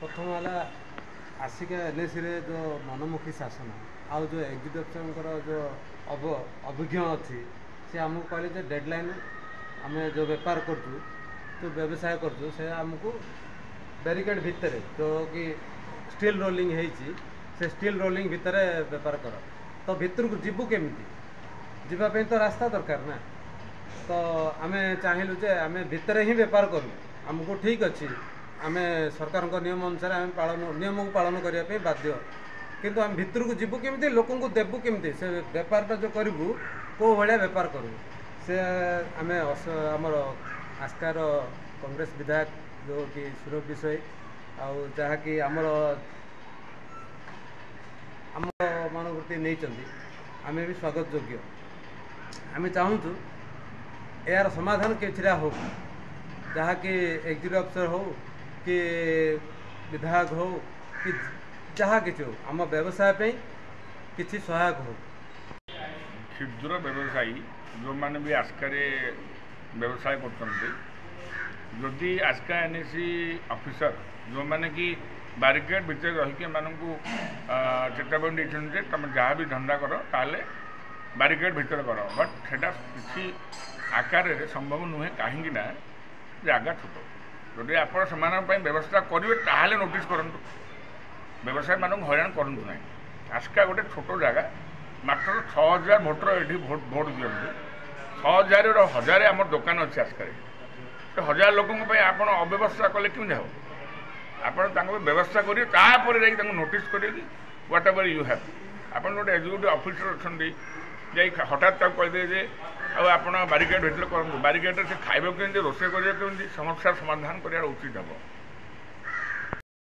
प्रथम है आसिका एनएसी रे जो मनमुखी शासन आउ जो एग्जीक्यूटिव जो अभिज्ञ अच्छी सी आमको कहले डेडलाइन आम जो बेपार करूँ जो व्यवसाय करूँ से आमको बैरिकेड भितर जो कि स्टील रोलिंग से स्टील रोलिंग भितर बेपार कर तो भितर को जीवु केमी जीवाई तो रास्ता दरकार ना तो आम चाहलु जे आम भितर ही बेपार करूँ आमको ठीक अच्छी आम सरकार नियम अनुसार आम नियम को पालन करने बाध्य किंतु आम भितर को जीवु केमी लोक को देवु केमी से बेपारटा जो करूँ कौ भाया बेपार करूँ से आम आमर आस्कार कांग्रेस विधायक जो कि सुरभ विषय आउ जहाँकि आमर आम मान प्रति नहीं आम भी स्वागत योग्य आम चाहूँ यार समाधान किसी हो जहाँकि एग्जीक्यूटिव अफिसर हो कि विधायक हो कि जहाँ कि हो आम व्यवसाय पे किसी सहायक हो। क्षुद्र व्यवसायी जो मैंने भी आस्कारे व्यवसाय करते जदि आस्का एनएसी ऑफिसर जो मैंने कि बारिकेड भितर रहीकि मानू चेतावनी देते तुम जहाँ भी धंदा कर ताले बारिकेड भितर कर बट सेटा किसी आकार संभव नुहे कहीं जगह छोट जदि आप व्यवस्था करेंगे ताहले नोटिस करूँ व्यवसायी मानक हैरान करूँ ना आस्का गोटे छोट जगह मात्र 6000 भोटर ये भोट दिखते 6000 हजार आम दुकान अच्छे आस्कार तो 1000 लोकों आप अव्यवस्था कले कि हम आप व्यवस्था करेंगे नोटिस करेंगे व्हाट एवर यू हैव आप गोटे एग्जीक्यूटिव ऑफिसर अच्छा हठात कहीदे जे आप बारिकेड भर करूँ बारिकेड से खाइबा केमती रोषे करें समस्या समाधान कर उचित हम।